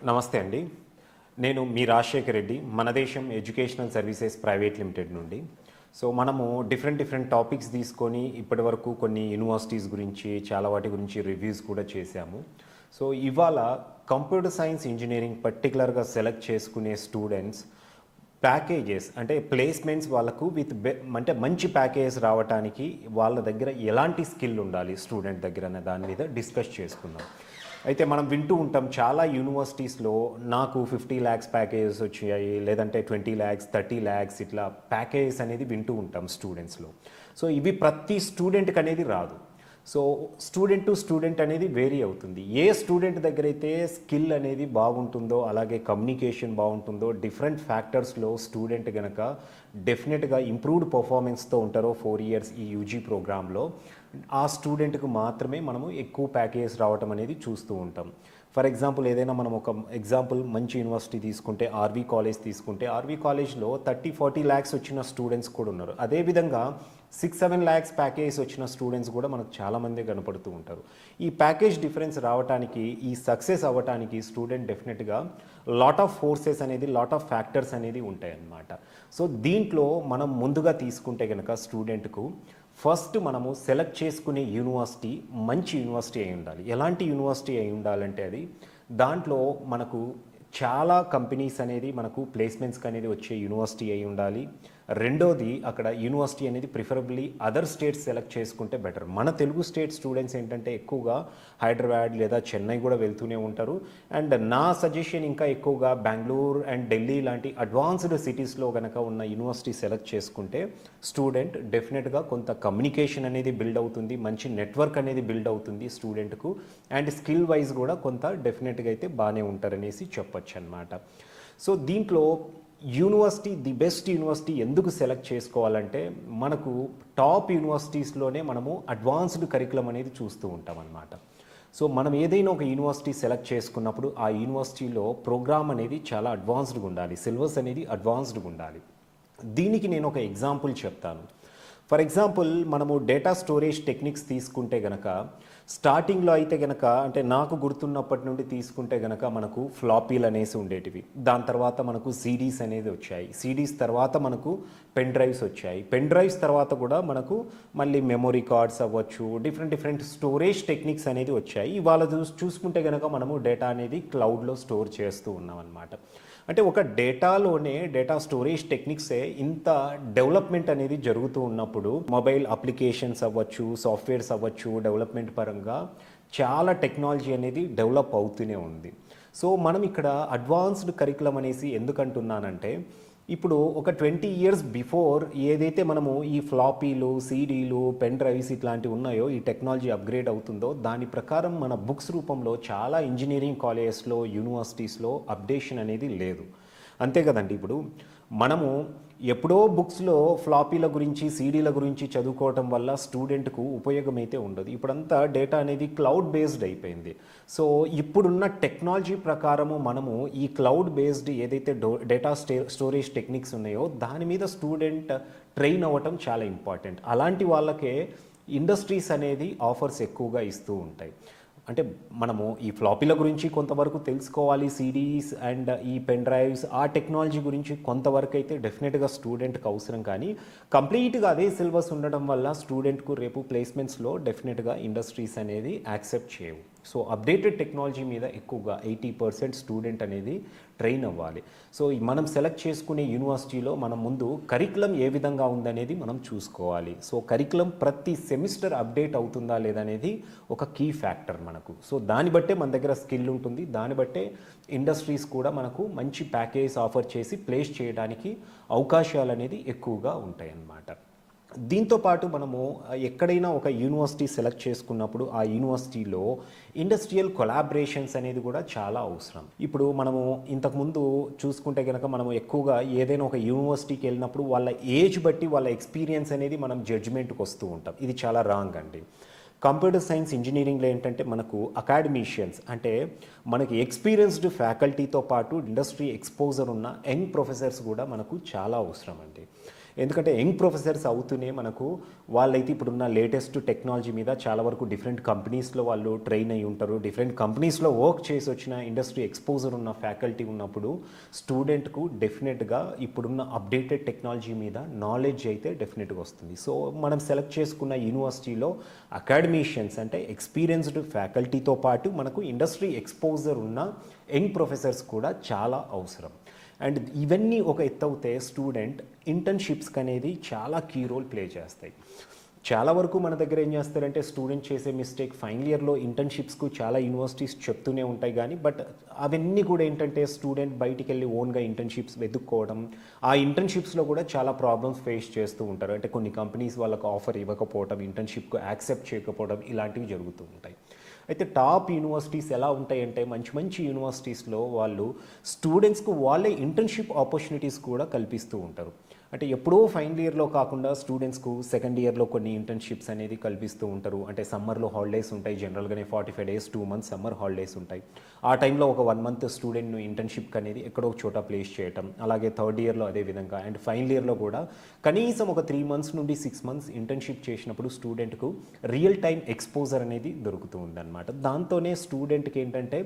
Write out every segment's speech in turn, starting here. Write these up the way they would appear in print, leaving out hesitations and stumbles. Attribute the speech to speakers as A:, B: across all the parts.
A: నమస్తే అండి. నేను మీ రాజశేఖర్ రెడ్డి, మన దేశం ఎడ్యుకేషనల్ సర్వీసెస్ ప్రైవేట్ లిమిటెడ్ నుండి. సో మనము డిఫరెంట్ టాపిక్స్ తీసుకొని ఇప్పటివరకు కొన్ని యూనివర్సిటీస్ గురించి, చాలా వాటి గురించి రివ్యూస్ కూడా చేశాము. సో ఇవాళ కంప్యూటర్ సైన్స్ ఇంజనీరింగ్ పర్టికులర్గా సెలెక్ట్ చేసుకునే స్టూడెంట్స్ ప్యాకేజెస్ అంటే ప్లేస్మెంట్స్ వాళ్ళకు అంటే మంచి ప్యాకేజెస్ రావడానికి వాళ్ళ దగ్గర ఎలాంటి స్కిల్ ఉండాలి స్టూడెంట్ దగ్గర అనే దాని మీద డిస్కస్ చేసుకుందాం. అయితే మనం వింటూ ఉంటాం చాలా యూనివర్సిటీస్లో నాకు 50 lakhs ప్యాకేజెస్ వచ్చాయి, లేదంటే 20 lakhs 30 lakhs ఇట్లా ప్యాకేజెస్ అనేది వింటూ ఉంటాం స్టూడెంట్స్లో. సో ఇవి ప్రతి స్టూడెంట్కి అనేది రాదు. సో స్టూడెంట్ టు స్టూడెంట్ అనేది వేరీ అవుతుంది. ఏ స్టూడెంట్ దగ్గర అయితే స్కిల్ అనేది బాగుంటుందో, అలాగే కమ్యూనికేషన్ బాగుంటుందో, డిఫరెంట్ ఫ్యాక్టర్స్లో స్టూడెంట్ కనుక డెఫినెట్గా ఇంప్రూవ్డ్ పర్ఫార్మెన్స్తో ఉంటారో 4 years ఈ యూజీ ప్రోగ్రాంలో, ఆ స్టూడెంట్కి మాత్రమే మనము ఎక్కువ ప్యాకేజెస్ రావటం అనేది చూస్తూ ఉంటాం. ఫర్ ఎగ్జాంపుల్ ఏదైనా మనం ఒక ఎగ్జాంపుల్ మంచి యూనివర్సిటీ తీసుకుంటే ఆర్వీ కాలేజ్ తీసుకుంటే, ఆర్వీ కాలేజ్లో 30-40 lakhs వచ్చిన స్టూడెంట్స్ కూడా ఉన్నారు. అదేవిధంగా 6-7 lakhs ప్యాకేజ్ వచ్చిన స్టూడెంట్స్ కూడా మనకు చాలామంది కనపడుతూ ఉంటారు. ఈ ప్యాకేజ్ డిఫరెన్స్ రావడానికి, ఈ సక్సెస్ అవ్వటానికి స్టూడెంట్ డెఫినెట్గా లాట్ ఆఫ్ ఫోర్సెస్ అనేది, లాట్ ఆఫ్ ఫ్యాక్టర్స్ అనేది ఉంటాయన్నమాట. సో దీంట్లో మనం ముందుగా తీసుకుంటే కనుక స్టూడెంట్కు ఫస్ట్ మనము సెలెక్ట్ చేసుకునే యూనివర్సిటీ మంచి యూనివర్సిటీ అయి ఉండాలి. ఎలాంటి యూనివర్సిటీ అయి ఉండాలంటే అది దాంట్లో మనకు చాలా కంపెనీస్ అనేది మనకు ప్లేస్మెంట్స్కి అనేది వచ్చే యూనివర్సిటీ అయి ఉండాలి. రెండోది అక్కడ యూనివర్సిటీ అనేది ప్రిఫరబుల్లీ అదర్ స్టేట్స్ సెలెక్ట్ చేసుకుంటే బెటర్. మన తెలుగు స్టేట్ స్టూడెంట్స్ ఏంటంటే ఎక్కువగా హైదరాబాద్ లేదా చెన్నై కూడా వెళ్తూనే ఉంటారు. అండ్ నా సజెషన్ ఇంకా ఎక్కువగా బెంగళూరు అండ్ ఢిల్లీ లాంటి అడ్వాన్స్డ్ సిటీస్లో కనుక ఉన్న యూనివర్సిటీ సెలెక్ట్ చేసుకుంటే స్టూడెంట్ డెఫినెట్గా కొంత కమ్యూనికేషన్ అనేది బిల్డ్ అవుతుంది, మంచి నెట్వర్క్ అనేది బిల్డ్ అవుతుంది స్టూడెంట్కు, అండ్ స్కిల్ వైజ్ కూడా కొంత డెఫినెట్గా అయితే బాగానే ఉంటారనేసి చెప్పొచ్చు అన్నమాట. సో దీంట్లో యూనివర్సిటీ, ది బెస్ట్ యూనివర్సిటీ ఎందుకు సెలెక్ట్ చేసుకోవాలంటే మనకు టాప్ యూనివర్సిటీస్లోనే మనము అడ్వాన్స్డ్ కరికులం అనేది చూస్తూ ఉంటాం అన్నమాట. సో మనం ఏదైనా ఒక యూనివర్సిటీ సెలెక్ట్ చేసుకున్నప్పుడు ఆ యూనివర్సిటీలో ప్రోగ్రామ్ అనేది చాలా అడ్వాన్స్డ్గా ఉండాలి, సిలబస్ అనేది అడ్వాన్స్డ్గా ఉండాలి. దీనికి నేను ఒక ఎగ్జాంపుల్ చెప్తాను. ఫర్ ఎగ్జాంపుల్ మనము డేటా స్టోరేజ్ టెక్నిక్స్ తీసుకుంటే గనక స్టార్టింగ్లో అయితే గనక, అంటే నాకు గుర్తున్నప్పటి నుండి తీసుకుంటే గనక మనకు ఫ్లాపీలు అనేసి ఉండేటివి. దాని తర్వాత మనకు సీడీస్ అనేది వచ్చాయి. సీడీస్ తర్వాత మనకు పెన్ డ్రైవ్స్ వచ్చాయి. పెన్ డ్రైవ్స్ తర్వాత కూడా మనకు మళ్ళీ మెమొరీ కార్డ్స్ అవ్వచ్చు, డిఫరెంట్ స్టోరేజ్ టెక్నిక్స్ అనేది వచ్చాయి. ఇవాళ చూసుకుంటే గనక మనము డేటా అనేది క్లౌడ్లో స్టోర్ చేస్తూ ఉన్నాం అన్నమాట. అంటే ఒక డేటాలోనే డేటా స్టోరేజ్ టెక్నిక్సే ఇంత డెవలప్మెంట్ అనేది జరుగుతూ ఉన్నప్పుడు మొబైల్ అప్లికేషన్స్ అవ్వచ్చు, సాఫ్ట్వేర్స్ అవ్వచ్చు, డెవలప్మెంట్ పరంగా చాలా టెక్నాలజీ అనేది డెవలప్ అవుతూనే ఉంది. సో మనం ఇక్కడ అడ్వాన్స్డ్ కరికులం అనేసి ఎందుకంటున్నానంటే, ఇప్పుడు ఒక 20 years బిఫోర్ ఏదైతే మనము ఈ ఫ్లాపీలు, సీడీలు, పెన్ డ్రైవ్స్ ఇట్లాంటివి ఉన్నాయో, ఈ టెక్నాలజీ అప్గ్రేడ్ అవుతుందో దాని ప్రకారం మన బుక్స్ రూపంలో చాలా ఇంజనీరింగ్ కాలేజెస్లో, యూనివర్సిటీస్లో అప్డేషన్ అనేది లేదు. అంతే కదండి. ఇప్పుడు మనము ఎప్పుడో బుక్స్లో ఫ్లాపీల గురించి, సీడీల గురించి చదువుకోవటం వల్ల స్టూడెంట్కు ఉపయోగం అయితే ఉండదు. ఇప్పుడంతా డేటా అనేది క్లౌడ్ బేస్డ్ అయిపోయింది. సో ఇప్పుడున్న టెక్నాలజీ ప్రకారము మనము ఈ క్లౌడ్ బేస్డ్ ఏదైతే డేటా స్టోరేజ్ టెక్నిక్స్ ఉన్నాయో దాని మీద స్టూడెంట్ ట్రైన్ అవ్వటం చాలా ఇంపార్టెంట్. అలాంటి వాళ్ళకే ఇండస్ట్రీస్ అనేది ఆఫర్స్ ఎక్కువగా ఇస్తూ ఉంటాయి. అంటే మనము ఈ ఫ్లాపీల గురించి కొంతవరకు తెలుసుకోవాలి, సీడీస్ అండ్ ఈ పెన్ డ్రైవ్స్, ఆ టెక్నాలజీ గురించి కొంతవరకు అయితే డెఫినెట్గా స్టూడెంట్కి అవసరం. కానీ కంప్లీట్గా అదే సిలబస్ ఉండడం వల్ల స్టూడెంట్కు రేపు ప్లేస్మెంట్స్లో డెఫినెట్గా ఇండస్ట్రీస్ అనేది యాక్సెప్ట్ చేయవు. సో అప్డేటెడ్ టెక్నాలజీ మీద ఎక్కువగా 80% స్టూడెంట్ అనేది ట్రైన్ అవ్వాలి. సో మనం సెలెక్ట్ చేసుకునే యూనివర్సిటీలో మనం ముందు కరికులం ఏ విధంగా ఉందనేది మనం చూసుకోవాలి. సో కరికులం ప్రతి సెమిస్టర్ అప్డేట్ అవుతుందా లేదనేది ఒక కీ ఫ్యాక్టర్ మనకు. సో దాన్ని బట్టే మన దగ్గర స్కిల్ ఉంటుంది, దాన్ని బట్టే ఇండస్ట్రీస్ కూడా మనకు మంచి ప్యాకేజ్ ఆఫర్ చేసి ప్లేస్ చేయడానికి అవకాశాలు అనేది ఎక్కువగా ఉంటాయి అన్నమాట. దీంతోపాటు మనము ఎక్కడైనా ఒక యూనివర్సిటీ సెలెక్ట్ చేసుకున్నప్పుడు ఆ యూనివర్సిటీలో ఇండస్ట్రియల్ కొలాబరేషన్స్ అనేది కూడా చాలా అవసరం. ఇప్పుడు మనము ఇంతకుముందు చూసుకుంటే కనుక మనము ఎక్కువగా ఏదైనా ఒక యూనివర్సిటీకి వెళ్ళినప్పుడు వాళ్ళ ఏజ్ బట్టి వాళ్ళ ఎక్స్పీరియన్స్ అనేది మనం జడ్జిమెంట్కి వస్తూ ఉంటాం. ఇది చాలా రాంగ్ అండి. కంప్యూటర్ సైన్స్ ఇంజనీరింగ్లో ఏంటంటే మనకు అకాడమిషియన్స్ అంటే మనకి ఎక్స్పీరియన్స్డ్ ఫ్యాకల్టీతో పాటు ఇండస్ట్రీ ఎక్స్పోజర్ ఉన్న యంగ్ ప్రొఫెసర్స్ కూడా మనకు చాలా అవసరం అండి. ఎందుకంటే యంగ్ ప్రొఫెసర్స్ అవుతూనే మనకు వాళ్ళైతే ఇప్పుడున్న లేటెస్ట్ టెక్నాలజీ మీద చాలా వరకు డిఫరెంట్ కంపెనీస్లో వాళ్ళు ట్రైన్ అయి ఉంటారు, డిఫరెంట్ కంపెనీస్లో వర్క్ చేసి వచ్చిన ఇండస్ట్రీ ఎక్స్పోజర్ ఉన్న ఫ్యాకల్టీ ఉన్నప్పుడు స్టూడెంట్కు డెఫినెట్గా ఇప్పుడున్న అప్డేటెడ్ టెక్నాలజీ మీద నాలెడ్జ్ అయితే డెఫినెట్గా వస్తుంది. సో మనం సెలెక్ట్ చేసుకున్న యూనివర్సిటీలో అకాడమీషియన్స్ అంటే ఎక్స్పీరియన్స్డ్ ఫ్యాకల్టీతో పాటు మనకు ఇండస్ట్రీ ఎక్స్పోజర్ ఉన్న యంగ్ ప్రొఫెసర్స్ కూడా చాలా అవసరం. అండ్ ఇవన్నీ ఒక ఎత్తవుతే స్టూడెంట్ ఇంటర్న్షిప్స్కి అనేది చాలా కీ రోల్ ప్లే చేస్తాయి. చాలా వరకు మన దగ్గర ఏం చేస్తారంటే స్టూడెంట్ చేసే మిస్టేక్ ఫైనల్ ఇయర్లో ఇంటర్న్షిప్స్కు చాలా యూనివర్సిటీస్ చెప్తూనే ఉంటాయి, కానీ బట్ అవన్నీ కూడా ఏంటంటే స్టూడెంట్ బయటికి వెళ్ళి ఓన్గా ఇంటర్న్షిప్స్ వెతుక్కోవడం, ఆ ఇంటర్న్షిప్స్లో కూడా చాలా ప్రాబ్లమ్స్ ఫేస్ చేస్తూ ఉంటారు. అంటే కొన్ని కంపెనీస్ వాళ్ళకు ఆఫర్ ఇవ్వకపోవడం, ఇంటర్న్షిప్కు యాక్సెప్ట్ చేయకపోవడం ఇలాంటివి జరుగుతూ ఉంటాయి. అయితే టాప్ యూనివర్సిటీస్ ఎలా ఉంటాయంటే మంచి మంచి యూనివర్సిటీస్లో వాళ్ళు స్టూడెంట్స్కు వాళ్ళే ఇంటర్న్షిప్ ఆపర్చునిటీస్ కూడా కల్పిస్తూ ఉంటారు. అంటే ఎప్పుడో ఫైనల్ ఇయర్లో కాకుండా స్టూడెంట్స్కు సెకండ్ ఇయర్లో కొన్ని ఇంటర్న్షిప్స్ అనేది కల్పిస్తూ ఉంటారు. అంటే సమ్మర్లో హాలిడేస్ ఉంటాయి, జనరల్గానే 45 days 2 months సమ్మర్ హాలిడేస్ ఉంటాయి. ఆ టైంలో ఒక 1 month స్టూడెంట్ను ఇంటర్న్షిప్ అనేది ఎక్కడో ఒక చోట ప్లేస్ చేయటం, అలాగే థర్డ్ ఇయర్లో అదే విధంగా, అండ్ ఫైనల్ ఇయర్లో కూడా కనీసం ఒక 3 months నుండి 6 months ఇంటర్న్షిప్ చేసినప్పుడు స్టూడెంట్కు రియల్ టైం ఎక్స్పోజర్ అనేది దొరుకుతూ ఉందన్నమాట. దాంతోనే స్టూడెంట్కి ఏంటంటే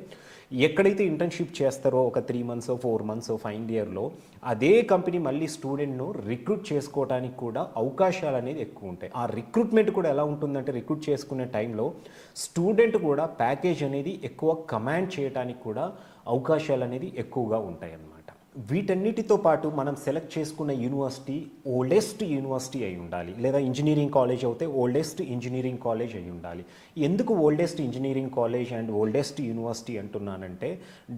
A: ఎక్కడైతే ఇంటర్న్షిప్ చేస్తారో ఒక 3 months 4 months ఫైనల్ ఇయర్లో అదే కంపెనీ మళ్ళీ స్టూడెంట్ను రిక్రూట్ చేసుకోవడానికి కూడా అవకాశాలు అనేది ఎక్కువ ఉంటాయి. ఆ రిక్రూట్మెంట్ కూడా ఎలా ఉంటుందంటే రిక్రూట్ చేసుకునే టైంలో స్టూడెంట్ కూడా ప్యాకేజ్ అనేది ఎక్కువ కమాండ్ చేయడానికి కూడా అవకాశాలు అనేది ఎక్కువగా ఉంటాయి అన్నమాట. వీటన్నిటితో పాటు మనం సెలెక్ట్ చేసుకున్న యూనివర్సిటీ ఓల్డెస్ట్ యూనివర్సిటీ అయి ఉండాలి, లేదా ఇంజనీరింగ్ కాలేజ్ అయితే ఓల్డెస్ట్ ఇంజనీరింగ్ కాలేజ్ అయి ఉండాలి. ఎందుకు oldest engineering college and oldest university అంటున్నానంటే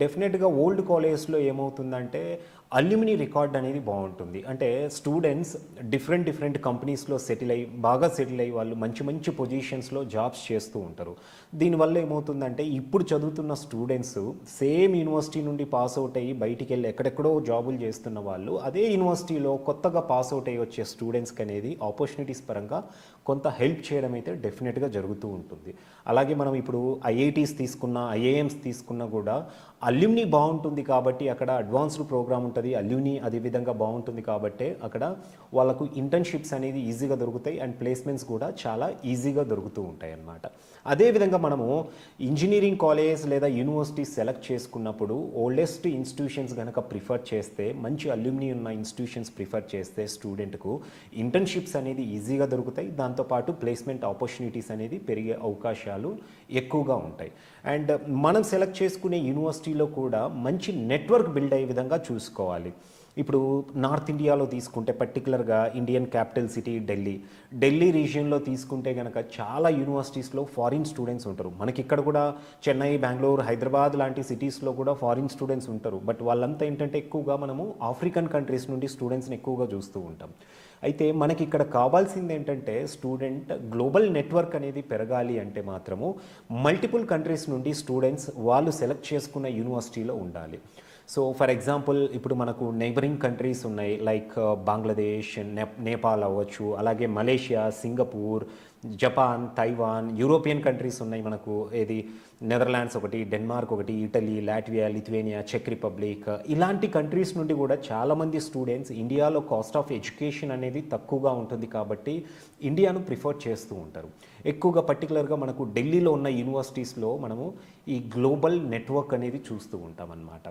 A: డెఫినెట్గా ఓల్డ్ కాలేజ్లో ఏమవుతుందంటే అల్యూమినీ రికార్డ్ అనేది బాగుంటుంది. అంటే స్టూడెంట్స్ డిఫరెంట్ కంపెనీస్లో బాగా సెటిల్ అయ్యి వాళ్ళు మంచి మంచి పొజిషన్స్లో జాబ్స్ చేస్తూ ఉంటారు. దీనివల్ల ఏమవుతుందంటే ఇప్పుడు చదువుతున్న స్టూడెంట్స్ సేమ్ యూనివర్సిటీ నుండి పాస్ అవుట్ అయ్యి బయటికి వెళ్ళి ఎక్కడెక్కడో జాబులు చేస్తున్న వాళ్ళు అదే యూనివర్సిటీలో కొత్తగా పాస్ అవుట్ అయ్యి వచ్చే స్టూడెంట్స్కి అనేది ఆపర్చునిటీస్ పరంగా కొంత హెల్ప్ చేయడం అయితే డెఫినెట్గా జరుగుతూ ఉంటుంది. అలాగే మనం ఇప్పుడు ఐఐటీస్ తీసుకున్నా, ఐఐఎమ్స్ తీసుకున్నా కూడా అల్యూమినీ బాగుంటుంది కాబట్టి అక్కడ అడ్వాన్స్డ్ ప్రోగ్రామ్ ఉంటుంది, అల్యూమినీ అదేవిధంగా బాగుంటుంది కాబట్టి అక్కడ వాళ్ళకు ఇంటర్న్షిప్స్ అనేది ఈజీగా దొరుకుతాయి అండ్ ప్లేస్మెంట్స్ కూడా చాలా ఈజీగా దొరుకుతూ ఉంటాయి అన్నమాట. అదేవిధంగా మనము ఇంజనీరింగ్ కాలేజ్ లేదా యూనివర్సిటీ సెలెక్ట్ చేసుకున్నప్పుడు ఓల్డెస్ట్ ఇన్స్టిట్యూషన్స్ కనుక ప్రిఫర్ చేస్తే, మంచి అల్యూమినీ ఉన్న ఇన్స్టిట్యూషన్స్ ప్రిఫర్ చేస్తే స్టూడెంట్కు ఇంటర్న్షిప్స్ అనేది ఈజీగా దొరుకుతాయి, దాంతోపాటు ప్లేస్మెంట్ ఆపర్చునిటీస్ అనేది పెరిగే అవకాశాలు ఎక్కువగా ఉంటాయి. అండ్ మనం సెలెక్ట్ చేసుకునే యూనివర్సిటీలో కూడా మంచి నెట్వర్క్ బిల్డ్ అయ్యే విధంగా చూసుకోవాలి. ఇప్పుడు నార్త్ ఇండియాలో తీసుకుంటే పర్టికులర్గా ఇండియన్ క్యాపిటల్ సిటీ ఢిల్లీ రీజియన్లో తీసుకుంటే కనుక చాలా యూనివర్సిటీస్లో ఫారిన్ స్టూడెంట్స్ ఉంటారు. మనకి ఇక్కడ కూడా చెన్నై, బెంగళూరు, హైదరాబాద్ లాంటి సిటీస్లో కూడా ఫారిన్ స్టూడెంట్స్ ఉంటారు. బట్ వాళ్ళంతా ఏంటంటే ఎక్కువగా మనము ఆఫ్రికన్ కంట్రీస్ నుండి స్టూడెంట్స్ని ఎక్కువగా చూస్తూ ఉంటాం. అయితే మనకి ఇక్కడ కావాల్సింది ఏంటంటే స్టూడెంట్ గ్లోబల్ నెట్వర్క్ అనేది పెరగాలి అంటే మాత్రము మల్టిపుల్ కంట్రీస్ నుండి స్టూడెంట్స్ వాళ్ళు సెలెక్ట్ చేసుకున్న యూనివర్సిటీలో ఉండాలి. సో ఫర్ ఎగ్జాంపుల్ ఇప్పుడు మనకు నైబరింగ్ కంట్రీస్ ఉన్నాయి, లైక్ బంగ్లాదేశ్, నేపాల్ అవ్వచ్చు, అలాగే Malaysia, Singapore, Japan, Taiwan, European countries ఉన్నాయి మనకు. ఏది నెదర్లాండ్స్ ఒకటి, డెన్మార్క్ ఒకటి, ఇటలీ, లాట్వియా, లిథువేనియా, చెక్ రిపబ్లిక్, ఇలాంటి కంట్రీస్ నుండి కూడా చాలామంది స్టూడెంట్స్ ఇండియాలో కాస్ట్ ఆఫ్ ఎడ్యుకేషన్ అనేది తక్కువగా ఉంటుంది కాబట్టి ఇండియాను ప్రిఫర్ చేస్తూ ఉంటారు ఎక్కువగా. పర్టికులర్గా మనకు ఢిల్లీలో ఉన్న యూనివర్సిటీస్లో మనము ఈ గ్లోబల్ నెట్వర్క్ అనేది చూస్తూ ఉంటాం అన్నమాట.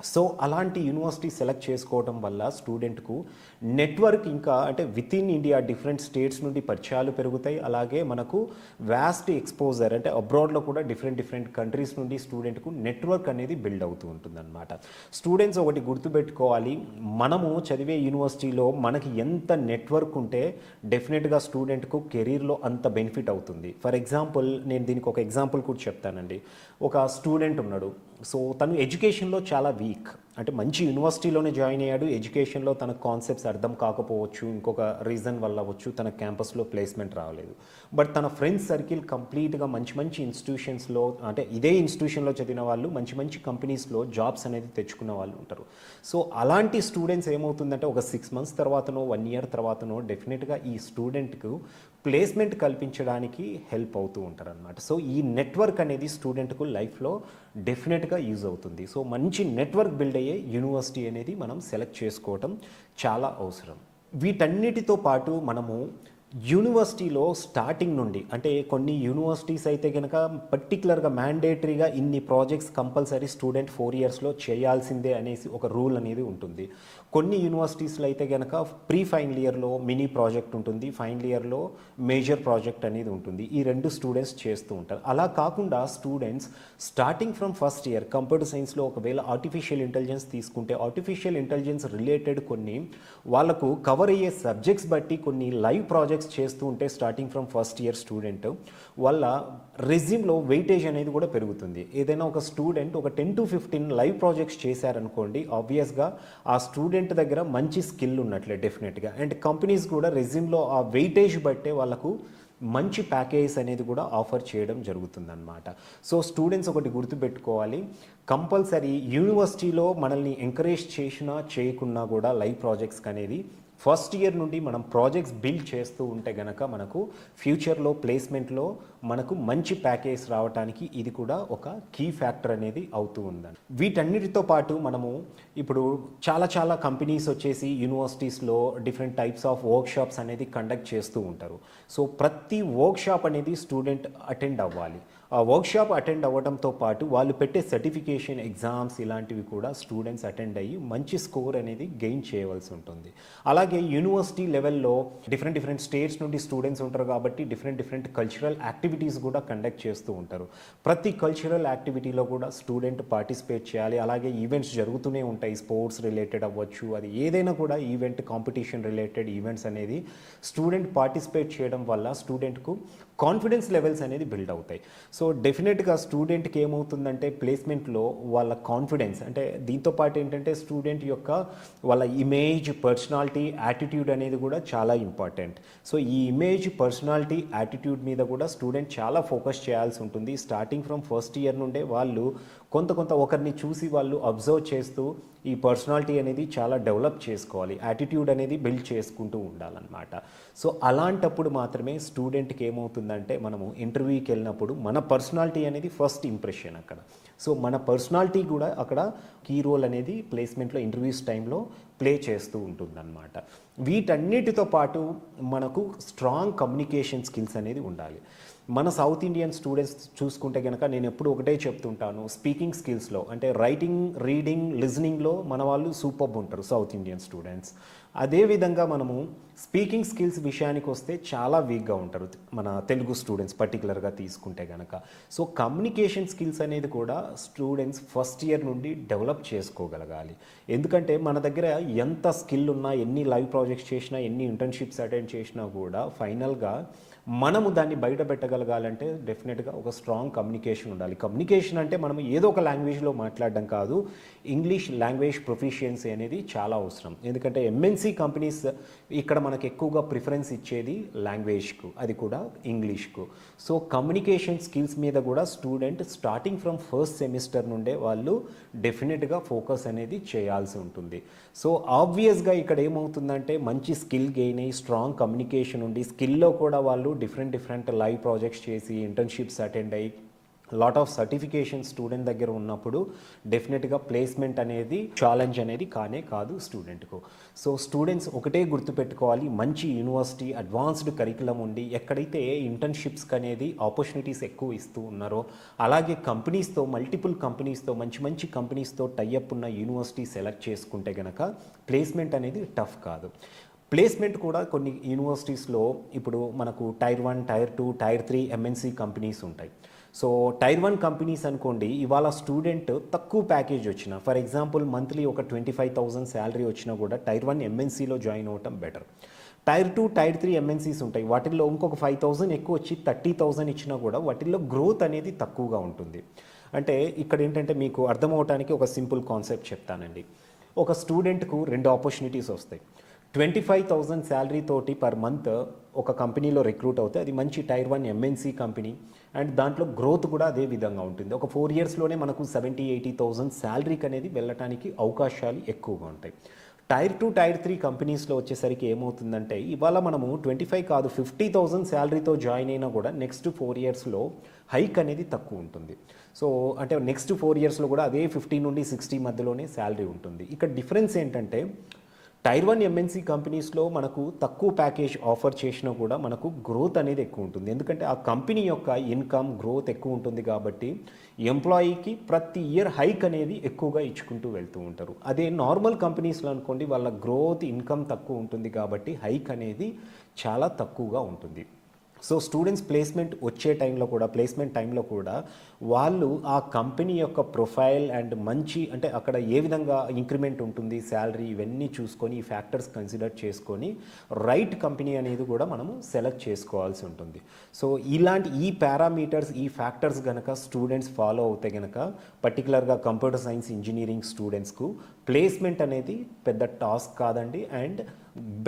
A: సో అలాంటి యూనివర్సిటీ సెలెక్ట్ చేసుకోవడం వల్ల స్టూడెంట్కు నెట్వర్క్ ఇంకా అంటే with in India different states నుండి పరిచయాలు పెరుగుతాయి. అలాగే మనకు వ్యాస్ట్ ఎక్స్పోజర్ అంటే అబ్రాడ్లో కూడా డిఫరెంట్ కంట్రీస్ నుండి స్టూడెంట్కు నెట్వర్క్ అనేది బిల్డ్ అవుతూ ఉంటుందన్నమాట. స్టూడెంట్స్ ఒకటి గుర్తుపెట్టుకోవాలి, మనము చదివే యూనివర్సిటీలో మనకి ఎంత నెట్వర్క్ ఉంటే డెఫినెట్గా స్టూడెంట్కు కెరీర్లో అంత బెనిఫిట్ అవుతుంది. ఫర్ ఎగ్జాంపుల్ నేను దీనికి ఒక ఎగ్జాంపుల్ కూడా చెప్తానండి. ఒక స్టూడెంట్ ఉన్నాడు, సో తను ఎడ్యుకేషన్లో చాలా వీక్, అంటే మంచి యూనివర్సిటీలోనే జాయిన్ అయ్యాడు, ఎడ్యుకేషన్లో తన కాన్సెప్ట్స్ అర్థం కాకపోవచ్చు, ఇంకొక రీజన్ వల్ల అవ్వచ్చు తన క్యాంపస్లో ప్లేస్మెంట్ రావలేదు. బట్ తన ఫ్రెండ్స్ సర్కిల్ కంప్లీట్గా మంచి ఇన్స్టిట్యూషన్స్లో, అంటే ఇదే ఇన్స్టిట్యూషన్లో చదివిన వాళ్ళు మంచి కంపెనీస్లో జాబ్స్ అనేది తెచ్చుకున్న వాళ్ళు ఉంటారు. సో అలాంటి స్టూడెంట్స్ ఏమవుతుందంటే ఒక 6 months తర్వాతనో 1 year తర్వాతనో డెఫినెట్గా ఈ స్టూడెంట్కు ప్లేస్మెంట్ కల్పించడానికి హెల్ప్ అవుతూ ఉంటారు అనమాట. సో ఈ నెట్వర్క్ అనేది స్టూడెంట్కు లైఫ్లో డెఫినెట్గా యూజ్ అవుతుంది. సో మంచి నెట్వర్క్ బిల్డ్ అయ్యే యూనివర్సిటీ అనేది మనం సెలెక్ట్ చేసుకోవటం చాలా అవసరం. వీటన్నిటితో పాటు మనము యూనివర్సిటీలో స్టార్టింగ్ నుండి అంటే కొన్ని యూనివర్సిటీస్ అయితే కనుక పర్టికులర్గా మ్యాండేటరీగా ఇన్ని ప్రాజెక్ట్స్ కంపల్సరీ స్టూడెంట్ 4 ఇయర్స్లో చేయాల్సిందే అనేసి ఒక రూల్ అనేది ఉంటుంది. కొన్ని యూనివర్సిటీస్లో అయితే కనుక ప్రీ ఫైనల్ ఇయర్లో మినీ ప్రాజెక్ట్ ఉంటుంది, ఫైనల్ ఇయర్లో మేజర్ ప్రాజెక్ట్ అనేది ఉంటుంది. ఈ రెండు స్టూడెంట్స్ చేస్తూ ఉంటారు. అలా కాకుండా students starting from first year computer సైన్స్లో ఒకవేళ ఆర్టిఫిషియల్ ఇంటెలిజెన్స్ తీసుకుంటే ఆర్టిఫిషియల్ ఇంటెలిజెన్స్ రిలేటెడ్ కొన్ని వాళ్ళకు కవర్ అయ్యే సబ్జెక్ట్స్ బట్టి కొన్ని లైవ్ ప్రాజెక్ట్స్ చేస్తూ ఉంటే starting from first year student వాళ్ళ రెజ్యూమ్లో వెయిటేజ్ అనేది కూడా పెరుగుతుంది. ఏదైనా ఒక స్టూడెంట్ ఒక 10 to 15 లైవ్ ప్రాజెక్ట్స్ చేశారనుకోండి, ఆబ్వియస్గా ఆ స్టూడెంట్ దగ్గర మంచి స్కిల్ ఉన్నట్లే డెఫినెట్గా. అండ్ కంపెనీస్ కూడా రెజ్యూమ్లో ఆ వెయిటేజ్ బట్టే వాళ్ళకు మంచి ప్యాకేజ్ అనేది కూడా ఆఫర్ చేయడం జరుగుతుందన్నమాట. సో స్టూడెంట్స్ ఒకటి గుర్తుపెట్టుకోవాలి, కంపల్సరీ యూనివర్సిటీలో మనల్ని ఎంకరేజ్ చేసినా చేయకున్నా కూడా లైవ్ ప్రాజెక్ట్స్ అనేది ఫస్ట్ ఇయర్ నుండి మనం ప్రాజెక్ట్స్ బిల్డ్ చేస్తూ ఉంటే గనక మనకు ఫ్యూచర్లో ప్లేస్మెంట్లో మనకు మంచి ప్యాకేజ్ రావడానికి ఇది కూడా ఒక కీ ఫ్యాక్టర్ అనేది అవుతూ ఉందండి. వీటన్నిటితో పాటు మనము ఇప్పుడు చాలా కంపెనీస్ వచ్చేసి యూనివర్సిటీస్లో డిఫరెంట్ టైప్స్ ఆఫ్ వర్క్షాప్స్ అనేది కండక్ట్ చేస్తూ ఉంటారు. సో ప్రతి వర్క్షాప్ అనేది స్టూడెంట్ అటెండ్ అవ్వాలి. ఆ వర్క్షాప్ అటెండ్ అవ్వడంతో పాటు వాళ్ళు పెట్టే సర్టిఫికేషన్ ఎగ్జామ్స్ ఇలాంటివి కూడా స్టూడెంట్స్ అటెండ్ అయ్యి మంచి స్కోర్ అనేది గెయిన్ చేయవలసి ఉంటుంది. అలాగే యూనివర్సిటీ లెవెల్లో డిఫరెంట్ స్టేట్స్ నుండి స్టూడెంట్స్ ఉంటారు కాబట్టి డిఫరెంట్ కల్చరల్ యాక్టివిటీస్ కూడా కండక్ట్ చేస్తూ ఉంటారు. ప్రతి కల్చరల్ యాక్టివిటీలో కూడా స్టూడెంట్ పార్టిసిపేట్ చేయాలి. అలాగే ఈవెంట్స్ జరుగుతూనే ఉంటాయి, స్పోర్ట్స్ రిలేటెడ్ అవ్వచ్చు, అది ఏదైనా కూడా ఈవెంట్ కాంపిటీషన్ రిలేటెడ్ ఈవెంట్స్ అనేది స్టూడెంట్ పార్టిసిపేట్ చేయడం వల్ల స్టూడెంట్కు కాన్ఫిడెన్స్ లెవెల్స్ అనేది బిల్డ్ అవుతాయి. సో డెఫినెట్గా స్టూడెంట్కి ఏమవుతుందంటే ప్లేస్మెంట్లో వాళ్ళ కాన్ఫిడెన్స్ అంటే దీంతో పాటు ఏంటంటే స్టూడెంట్ యొక్క వాళ్ళ ఇమేజ్, పర్సనాలిటీ, యాటిట్యూడ్ అనేది కూడా చాలా ఇంపార్టెంట్. సో ఈ ఇమేజ్, పర్సనాలిటీ, యాటిట్యూడ్ మీద కూడా స్టూడెంట్ చాలా ఫోకస్ చేయాల్సి ఉంటుంది. స్టార్టింగ్ ఫ్రమ్ ఫస్ట్ ఇయర్ నుండే వాళ్ళు కొంత ఒకరిని చూసి వాళ్ళు అబ్జర్వ్ చేస్తూ ఈ పర్సనాలిటీ అనేది చాలా డెవలప్ చేసుకోవాలి, యాటిట్యూడ్ అనేది బిల్డ్ చేసుకుంటూ ఉండాలన్నమాట. సో అలాంటప్పుడు మాత్రమే స్టూడెంట్కి ఏమవుతుందంటే మనము ఇంటర్వ్యూకి వెళ్ళినప్పుడు మన పర్సనాలిటీ అనేది ఫస్ట్ ఇంప్రెషన్ అక్కడ. సో మన పర్సనాలిటీ కూడా అక్కడ కీ రోల్ అనేది ప్లేస్మెంట్లో ఇంటర్వ్యూస్ టైంలో ప్లే చేస్తూ ఉంటుందన్నమాట. వీటన్నిటితో పాటు మనకు స్ట్రాంగ్ కమ్యూనికేషన్ స్కిల్స్ అనేది ఉండాలి. మన సౌత్ ఇండియన్ స్టూడెంట్స్ చూసుకుంటే కనుక నేను ఎప్పుడు ఒకటే చెప్తుంటాను, స్పీకింగ్ స్కిల్స్లో అంటే రైటింగ్, రీడింగ్, లిజనింగ్లో మన వాళ్ళు సూపర్బ్ ఉంటారు సౌత్ ఇండియన్ స్టూడెంట్స్. అదేవిధంగా మనము స్పీకింగ్ స్కిల్స్ విషయానికి వస్తే చాలా వీక్గా ఉంటారు మన తెలుగు స్టూడెంట్స్ పర్టికులర్గా తీసుకుంటే కనుక. సో కమ్యూనికేషన్ స్కిల్స్ అనేది కూడా స్టూడెంట్స్ ఫస్ట్ ఇయర్ నుండి డెవలప్ చేసుకోగలగాలి. ఎందుకంటే మన దగ్గర ఎంత స్కిల్ ఉన్నా, ఎన్ని లైవ్ ప్రాజెక్ట్స్ చేసినా, ఎన్ని ఇంటర్న్షిప్స్ అటెండ్ చేసినా కూడా ఫైనల్గా మనము దాన్ని బయట పెట్టగలగాలంటే డెఫినెట్గా ఒక స్ట్రాంగ్ కమ్యూనికేషన్ ఉండాలి. కమ్యూనికేషన్ అంటే మనం ఏదో ఒక లాంగ్వేజ్లో మాట్లాడడం కాదు, ఇంగ్లీష్ లాంగ్వేజ్ ప్రొఫిషియన్సీ అనేది చాలా అవసరం. ఎందుకంటే ఎంఎన్సీ కంపెనీస్ ఇక్కడ మనకు ఎక్కువగా ప్రిఫరెన్స్ ఇచ్చేది లాంగ్వేజ్కు, అది కూడా ఇంగ్లీష్కు. సో కమ్యూనికేషన్ స్కిల్స్ మీద కూడా student starting from first semester నుండే వాళ్ళు డెఫినెట్గా ఫోకస్ అనేది చేయాల్సి ఉంటుంది. సో ఆబ్వియస్గా ఇక్కడ ఏమవుతుందంటే మంచి స్కిల్ గెయిన్ అయ్యి స్ట్రాంగ్ కమ్యూనికేషన్ ఉండి స్కిల్లో కూడా వాళ్ళు డిఫరెంట్ లైవ్ ప్రాజెక్ట్స్ చేసి ఇంటర్న్షిప్స్ అటెండ్ అయ్యి లాట్ ఆఫ్ సర్టిఫికేషన్ స్టూడెంట్ దగ్గర ఉన్నప్పుడు డెఫినెట్గా ప్లేస్మెంట్ అనేది ఛాలెంజ్ అనేది కానే కాదు స్టూడెంట్కు. సో స్టూడెంట్స్ ఒకటే గుర్తుపెట్టుకోవాలి, మంచి యూనివర్సిటీ, అడ్వాన్స్డ్ కరికులం ఉండి ఎక్కడైతే ఇంటర్న్షిప్స్కి అనేది ఆపర్చునిటీస్ ఎక్కువ ఇస్తూ ఉన్నారో, అలాగే కంపెనీస్తో, మల్టిపుల్ కంపెనీస్తో, మంచి కంపెనీస్తో టైఅప్ ఉన్న యూనివర్సిటీ సెలెక్ట్ చేసుకుంటే కనుక ప్లేస్మెంట్ అనేది టఫ్ కాదు. ప్లేస్మెంట్ కూడా కొన్ని యూనివర్సిటీస్లో ఇప్పుడు మనకు tier 1, tier 2, tier 3 MNC companies ఉంటాయి. సో టైర్ 1 కంపెనీస్ అనుకోండి, ఇవాళ స్టూడెంట్ తక్కువ ప్యాకేజ్ వచ్చిన, ఫర్ ఎగ్జాంపుల్ మంత్లీ ఒక 25,000 శాలరీ వచ్చినా కూడా టైర్ 1 ఎంఎన్సీలో జాయిన్ అవ్వటం బెటర్. టైర్ 2, టైర్ 3 ఎంఎన్సీస్ ఉంటాయి, వాటిల్లో ఇంకొక 5,000 ఎక్కువ వచ్చి 30,000 ఇచ్చినా కూడా వాటిల్లో గ్రోత్ అనేది తక్కువగా ఉంటుంది. అంటే ఇక్కడ ఏంటంటే మీకు అర్థమవటానికి ఒక సింపుల్ కాన్సెప్ట్ చెప్తానండి. ఒక స్టూడెంట్కు 2 ఆపర్చునిటీస్ వస్తాయి. 25,000 శాలరీ తోటి పర్ మంత్ ఒక కంపెనీలో రిక్రూట్ అవుతే అది మంచి టైర్ 1 ఎంఎన్సీ కంపెనీ, అండ్ దాంట్లో గ్రోత్ కూడా అదే విధంగా ఉంటుంది. ఒక 4 ఇయర్స్లోనే మనకు 70,000-80,000 శాలరీకి అనేది వెళ్ళటానికి అవకాశాలు ఎక్కువగా ఉంటాయి. టైర్ 2, టైర్ 3 కంపెనీస్లో వచ్చేసరికి ఏమవుతుందంటే ఇవాళ మనము 25 కాదు 50,000 శాలరీతో జాయిన్ అయినా కూడా నెక్స్ట్ 4 ఇయర్స్లో హైక్ అనేది తక్కువ ఉంటుంది. సో అంటే నెక్స్ట్ 4 ఇయర్స్లో కూడా అదే 50 నుండి 60 మధ్యలోనే శాలరీ ఉంటుంది. ఇక్కడ డిఫరెన్స్ ఏంటంటే టైర్ 1 ఎంఎన్సీ కంపెనీస్లో మనకు తక్కువ ప్యాకేజ్ ఆఫర్ చేసినా కూడా మనకు గ్రోత్ అనేది ఎక్కువ ఉంటుంది. ఎందుకంటే ఆ కంపెనీ యొక్క ఇన్కమ్ గ్రోత్ ఎక్కువ ఉంటుంది కాబట్టి ఎంప్లాయీకి ప్రతి ఇయర్ హైక్ అనేది ఎక్కువగా ఇచ్చుకుంటూ వెళ్తూ ఉంటారు. అదే నార్మల్ కంపెనీస్లో అనుకోండి, వాళ్ళ గ్రోత్ ఇన్కమ్ తక్కువ ఉంటుంది కాబట్టి హైక్ అనేది చాలా తక్కువగా ఉంటుంది. సో స్టూడెంట్స్ ప్లేస్మెంట్ ప్లేస్మెంట్ టైంలో కూడా వాళ్ళు ఆ కంపెనీ యొక్క ప్రొఫైల్ అండ్ మంచి అంటే అక్కడ ఏ విధంగా ఇంక్రిమెంట్ ఉంటుంది, శాలరీ, ఇవన్నీ చూసుకొని ఈ ఫ్యాక్టర్స్ కన్సిడర్ చేసుకొని రైట్ కంపెనీ అనేది కూడా మనము సెలెక్ట్ చేసుకోవాల్సి ఉంటుంది. సో ఈ పారామీటర్స్, ఈ ఫ్యాక్టర్స్ కనుక స్టూడెంట్స్ ఫాలో అవుతే కనుక పర్టికులర్గా కంప్యూటర్ సైన్స్ ఇంజనీరింగ్ స్టూడెంట్స్కు ప్లేస్మెంట్ అనేది పెద్ద టాస్క్ కాదండి. అండ్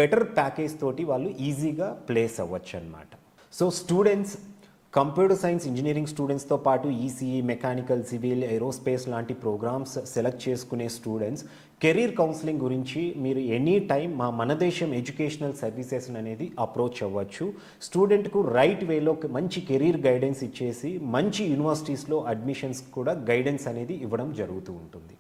A: బెటర్ ప్యాకేజ్ తోటి వాళ్ళు ఈజీగా ప్లేస్ అవ్వచ్చు అనమాట. So students computer science engineering స్టూడెంట్స్తో పాటు ఈసీఈ, మెకానికల్, సివిల్, ఏరోస్పేస్ లాంటి ప్రోగ్రామ్స్ సెలెక్ట్ చేసుకునే స్టూడెంట్స్ కెరీర్ కౌన్సిలింగ్ గురించి మీరు ఎనీ టైం మన దేశం ఎడ్యుకేషనల్ సర్వీసెస్ అనేది అప్రోచ్ అవ్వచ్చు. స్టూడెంట్కు రైట్ వేలో మంచి కెరీర్ గైడెన్స్ ఇచ్చేసి మంచి యూనివర్సిటీస్లో అడ్మిషన్స్ కూడా గైడెన్స్ అనేది ఇవ్వడం జరుగుతూ ఉంటుంది.